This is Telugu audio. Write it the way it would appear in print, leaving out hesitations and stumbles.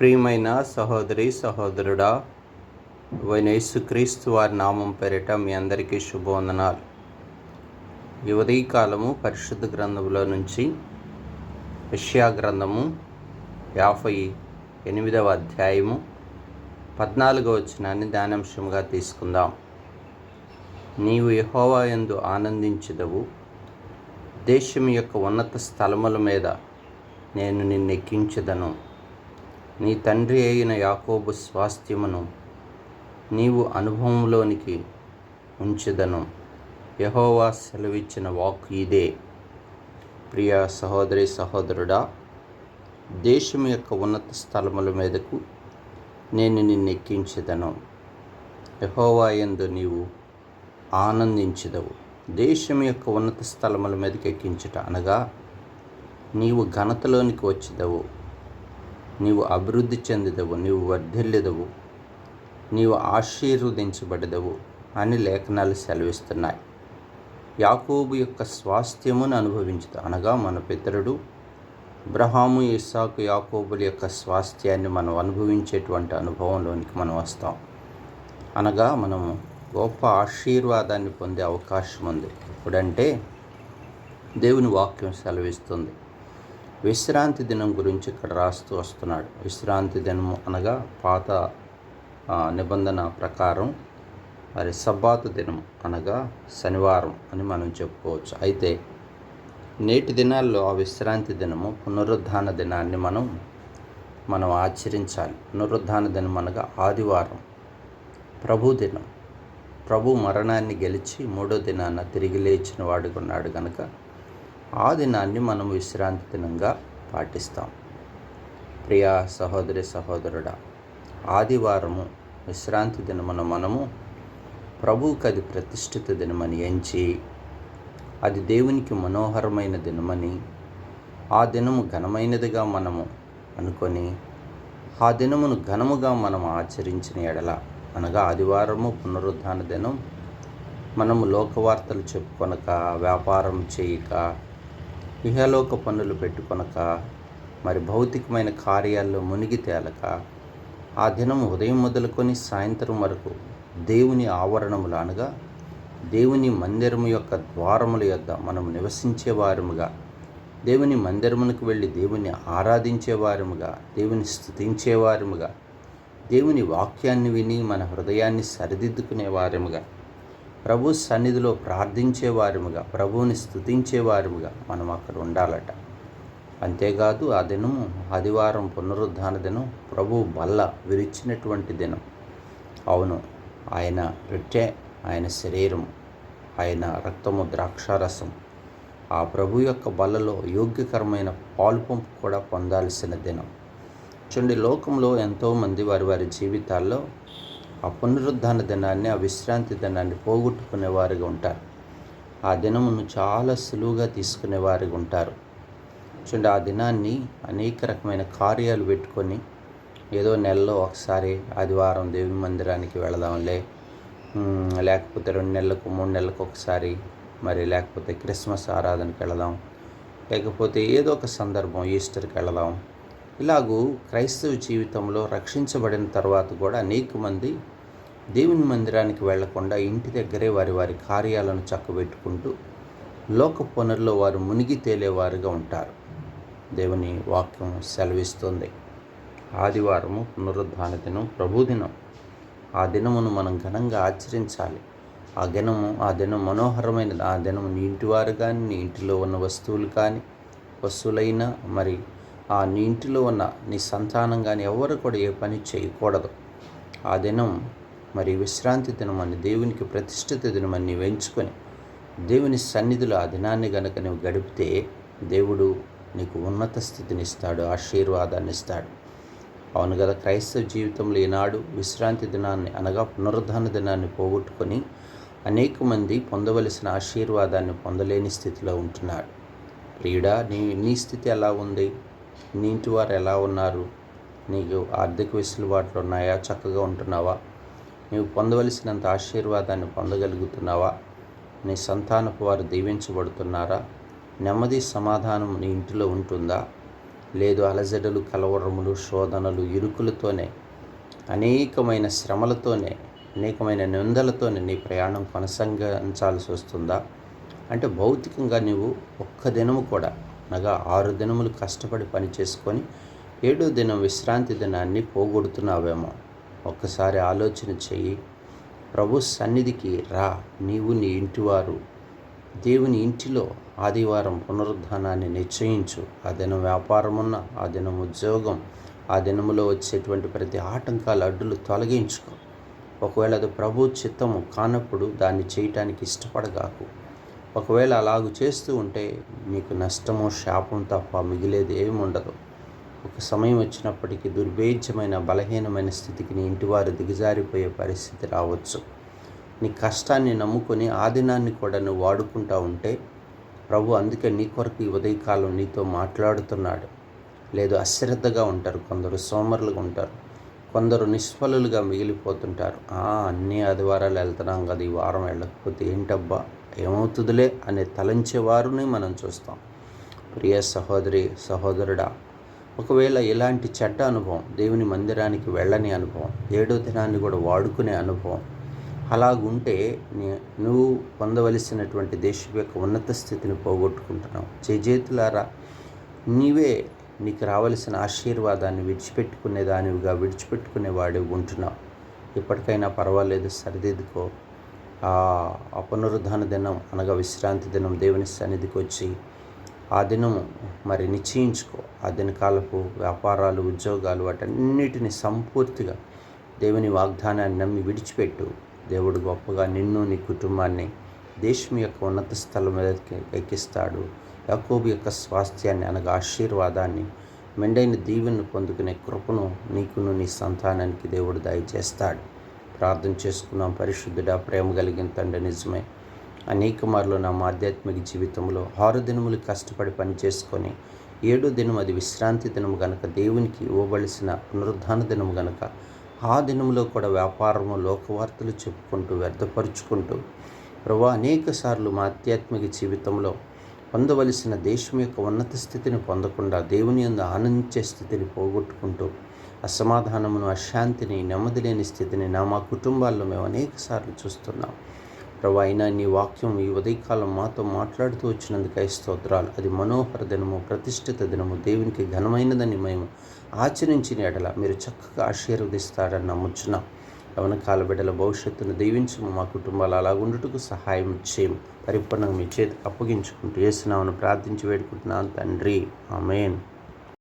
ప్రియమైన సహోదరి సహోదరుడా, యేసుక్రీస్తు వారి నామం పేరిట మీ అందరికీ శుభవందనాలు. ఈ ఉదయకాలము పరిశుద్ధ గ్రంథంలో నుంచి యెషయా గ్రంథము 58వ అధ్యాయము 14వ వచనాన్ని ధ్యానాంశంగా తీసుకుందాం. నీవు యెహోవా యందు ఆనందించెదవు, దేశం యొక్క ఉన్నత స్థలముల మీద నేను నిన్నెక్కించెదను. నీ తండ్రి అయిన యాకోబు స్వాస్థ్యమును నీవు అనుభవంలోనికి ఉంచెదను. యెహోవా సెలవిచ్చిన వాక్కు ఇదే. ప్రియ సహోదరి సహోదరుడా, దేశం యొక్క ఉన్నత స్థలముల మీదకు నేను నిన్నెక్కించెదను. యెహోవా యందు నీవు ఆనందించెదవు. దేశం యొక్క ఉన్నత స్థలముల మీదకి ఎక్కించుట అనగా నీవు ఘనతలోనికి వచ్చెదవు, నీవు అభివృద్ధి చెందెదవు, నీవు వర్ధిల్లెదవు, నీవు ఆశీర్వదించబడెదవు అని లేఖనాలు సెలవిస్తున్నాయి. యాకోబు యొక్క స్వాస్థ్యమును అనుభవించదు అనగా మన పితరుడు అబ్రహాము, ఇస్సాకు, యాకోబుల యొక్క స్వాస్థ్యాన్ని మనం అనుభవించేటువంటి అనుభవంలోనికి మనం వస్తాం. అనగా మనము గొప్ప ఆశీర్వాదాన్ని పొందే అవకాశం ఉంది. ఇప్పుడంటే దేవుని వాక్యం సెలవిస్తుంది. విశ్రాంతి దినం గురించి ఇక్కడ రాస్తూ వస్తున్నాడు. విశ్రాంతి దినము అనగా పాత నిబంధన ప్రకారం మరి సబ్బాతు దినం అనగా శనివారం అని మనం చెప్పుకోవచ్చు. అయితే నేటి దినాల్లో ఆ విశ్రాంతి దినము పునరుద్ధాన దినాన్ని మనం ఆచరించాలి. పునరుద్ధాన దినం అనగా ఆదివారం, ప్రభు దినం. ప్రభు మరణాన్ని గెలిచి మూడో దినాన తిరిగి లేచిన వాడుగా ఉన్నాడు కనుక ఆ దినాన్ని మనం విశ్రాంతి దినంగా పాటిస్తాం. ప్రియా సహోదరి సహోదరుడా, ఆదివారము విశ్రాంతి దినమున మనము ప్రభువుకి అది ప్రతిష్ఠిత దినమని ఎంచి, అది దేవునికి మనోహరమైన దినమని, ఆ దినము ఘనమైనదిగా మనము అనుకొని ఆ దినమును ఘనముగా మనం ఆచరించిన ఎడల అనగా ఆదివారము పునరుద్ధాన దినం మనము లోకవార్తలు చెప్పుకొనక, వ్యాపారం చేయక, ఇహలోక పనులు పెట్టుకొనక, మరి భౌతికమైన కార్యాల్లో మునిగి తేలక, ఆ దినం ఉదయం మొదలుకొని సాయంత్రం వరకు దేవుని ఆవరణములు అనగా దేవుని మందిరము యొక్క ద్వారముల యొద్ద మనం నివసించేవారముగా, దేవుని మందిరమునకు వెళ్ళి దేవుని ఆరాధించేవారముగా, దేవుని స్తుతించేవారముగా, దేవుని వాక్యాన్ని విని మన హృదయాన్ని సరిదిద్దుకునేవారముగా, ప్రభు సన్నిధిలో ప్రార్థించేవారముగా, ప్రభువుని స్తుతించేవారముగా మనం అక్కడ ఉండాలట. అంతేకాదు ఆ దినము ఆదివారం పునరుద్ధాన దినం ప్రభు బల్ల విరిచినటువంటి దినం. అవును, ఆయన రొట్టె, ఆయన శరీరము, ఆయన రక్తము, ద్రాక్షారసం, ఆ ప్రభు యొక్క బల్లలో యోగ్యకరమైన పాలు పంపు కూడా పొందాల్సిన దినం. చూడండి, లోకంలో ఎంతోమంది వారి జీవితాల్లో ఆ పునరుద్ధాన దినాన్ని, ఆ విశ్రాంతి దినాన్ని పోగొట్టుకునేవారుగా ఉంటారు. ఆ దినమును చాలా సులువుగా తీసుకునేవారుగా ఉంటారు. చూడండి, ఆ దినాన్ని అనేక రకమైన కార్యాలు పెట్టుకొని ఏదో నెలలో ఒకసారి ఆదివారం దేవుని మందిరానికి వెళదాంలే, లేకపోతే 2 నెలలకు 3 నెలలకు ఒకసారి, మరి లేకపోతే క్రిస్మస్ ఆరాధనకి వెళదాం, లేకపోతే ఏదో ఒక సందర్భం ఈస్టర్కి వెళదాం. ఇలాగూ క్రైస్తవ జీవితంలో రక్షించబడిన తర్వాత కూడా అనేక మంది దేవుని మందిరానికి వెళ్లకుండా ఇంటి దగ్గరే వారి కార్యాలను చక్కబెట్టుకుంటూ లోక పనుల్లో వారు మునిగి తేలేవారుగా ఉంటారు. దేవుని వాక్యం సెలవిస్తుంది. ఆదివారము పునరుద్ధాన దినం, ప్రభుదినం. ఆ దినమును మనం ఘనంగా ఆచరించాలి. ఆ దినం మనోహరమైనది. ఆ దినము నీ ఇంటివారు కానీ, నీ ఇంటిలో ఉన్న వస్తువులైనా, మరి నీ ఇంటిలో ఉన్న నీ సంతానం కానీ ఎవరు కూడా ఏ పని చేయకూడదు. ఆ దినం మరి విశ్రాంతి దినమని, దేవునికి ప్రతిష్ఠిత దినమని నీవు ఎంచుకొని దేవుని సన్నిధిలో ఆ దినాన్ని గనక నువ్వు గడిపితే దేవుడు నీకు ఉన్నత స్థితిని ఇస్తాడు, ఆశీర్వాదాన్ని ఇస్తాడు. అవును కదా, క్రైస్తవ జీవితంలో ఈనాడు విశ్రాంతి దినాన్ని అనగా పునరుద్ధాన దినాన్ని పోగొట్టుకొని అనేక మంది పొందవలసిన ఆశీర్వాదాన్ని పొందలేని స్థితిలో ఉంటున్నాడు. ప్రియుడా, నీ స్థితి ఎలా ఉంది? నీ ఇంటి వారు ఎలా ఉన్నారు? నీకు ఆర్థిక వెసులుబాట్లు ఉన్నాయా? చక్కగా ఉంటున్నావా? నీవు పొందవలసినంత ఆశీర్వాదాన్ని పొందగలుగుతున్నావా? నీ సంతానపు వారు దీవించబడుతున్నారా? నెమ్మది సమాధానం నీ ఇంటిలో ఉంటుందా? లేదు అలజడులు, కలవరములు, శోధనలు, ఇరుకులతోనే, అనేకమైన శ్రమలతోనే, అనేకమైన నిందలతోనే నీ ప్రయాణం కొనసాగించాల్సి వస్తుందా? అంటే భౌతికంగా నీవు ఒక్క దినము కూడా అనగా 6 దినములు కష్టపడి పని చేసుకొని 7వ దినం విశ్రాంతి దినాన్ని పోగొడుతున్నావేమో. ఒక్కసారి ఆలోచన చెయ్యి. ప్రభు సన్నిధికి రా. నీవు నీ ఇంటివారు దేవుని ఇంటిలో ఆదివారం పునరుద్ధానాన్ని నిశ్చయించు. ఆ దినం వ్యాపారమున్న, ఆ దినం ఉద్యోగం, ఆ దినములో వచ్చేటువంటి ప్రతి ఆటంకాల అడ్డులు తొలగించుకో. ఒకవేళ అది ప్రభు చిత్తము కానప్పుడు దాన్ని చేయటానికి ఇష్టపడగాకు. ఒకవేళ అలాగూ చేస్తూ ఉంటే నీకు నష్టము, శాపం తప్ప మిగిలేది ఏమి ఉండదు. ఒక సమయం వచ్చినప్పటికీ దుర్భేద్యమైన, బలహీనమైన స్థితికి నీ ఇంటివారు దిగజారిపోయే పరిస్థితి రావచ్చు. నీ కష్టాన్ని నమ్ముకొని ఆ దినాన్ని కూడా నువ్వు వాడుకుంటా ఉంటే ప్రభు అందుకే నీ కొరకు ఈ ఉదయకాలం నీతో మాట్లాడుతున్నాడు. లేదు అశ్రద్ధగా ఉంటారు, కొందరు సోమరులుగా ఉంటారు, కొందరు నిష్ఫలులుగా మిగిలిపోతుంటారు. అన్ని ఆదివారాలు వెళ్తున్నాం కదా, ఈ వారం వెళ్ళకపోతే ఏంటబ్బా ఏమవుతుందిలే అనే తలంచేవారుని మనం చూస్తాం. ప్రియ సహోదరి, సహోదరుడా, ఒకవేళ ఇలాంటి చెడ్డ అనుభవం, దేవుని మందిరానికి వెళ్ళని అనుభవం, 7వ దినాన్ని కూడా వాడుకునే అనుభవం అలాగుంటే నువ్వు పొందవలసినటువంటి దేశం యొక్క ఉన్నత స్థితిని పోగొట్టుకుంటున్నావు. చేతులారా నీకు రావలసిన ఆశీర్వాదాన్ని విడిచిపెట్టుకునేవాడివి ఉంటున్నావు. ఇప్పటికైనా పర్వాలేదు, సరిదిద్దుకో. ఆ పునరుద్ధాన దినం అనగా విశ్రాంతి దినం దేవుని సన్నిధికి వచ్చి ఆ దినము మరి నిశ్చయించుకో. ఆ దినకాలపు వ్యాపారాలు, ఉద్యోగాలు వాటన్నిటిని సంపూర్తిగా దేవుని వాగ్దానాన్ని నమ్మి విడిచిపెట్టు. దేవుడు గొప్పగా నిన్ను, నీ కుటుంబాన్ని దేశం యొక్క ఉన్నత స్థలం మీద ఎక్కిస్తాడు. యాకోబు యొక్క స్వాస్థ్యాన్ని అనగా ఆశీర్వాదాన్ని, మెండైన దీవెనను పొందుకునే కృపను నీకును నీ సంతానానికి దేవుడు దయచేస్తాడు. ప్రార్థన చేసుకున్నాం. పరిశుద్ధుడా, ప్రేమ కలిగిన తండ్రి, నిజమే అనేక మార్లు నా ఆధ్యాత్మిక జీవితంలో 6 దినములు కష్టపడి పని చేసుకొని 7వ దినం అది విశ్రాంతి దినము గనక, దేవునికి ఇవ్వవలసిన పునరుద్ధాన దినము గనక, ఆ దినంలో కూడా వ్యాపారము, లోకవార్తలు చెప్పుకుంటూ వ్యర్థపరుచుకుంటూ ప్రభువా అనేక సార్లు మా ఆధ్యాత్మిక జీవితంలో పొందవలసిన దేశం యొక్క ఉన్నత స్థితిని పొందకుండా దేవుని యందు ఆనందించే స్థితిని పోగొట్టుకుంటూ అసమాధానమును, అశాంతిని, నెమ్మది లేని స్థితిని మా కుటుంబాల్లో మేము అనేక సార్లు చూస్తున్నాం. ప్రభు అయినా నీ వాక్యం ఈ ఉదయకాలం మాతో మాట్లాడుతూ వచ్చినందుకై స్తోత్రాలు. అది మనోహర దినము, ప్రతిష్ఠిత దినము, దేవునికి ఘనమైనదని మేము ఆచరించిన ఎడల మీరు చక్కగా ఆశీర్వదిస్తారని నమ్ముచున్నాం. యవన కాల బిడ్డల భవిష్యత్తును దీవించము. మా కుటుంబాలు అలాగుండుటకు సహాయం చేయము. పరిపూర్ణంగా మీ చేతికి అప్పగించుకుంటూ యేసు నామమున ప్రార్థించి వేడుకుంటున్నాను తండ్రి. ఆమేన్.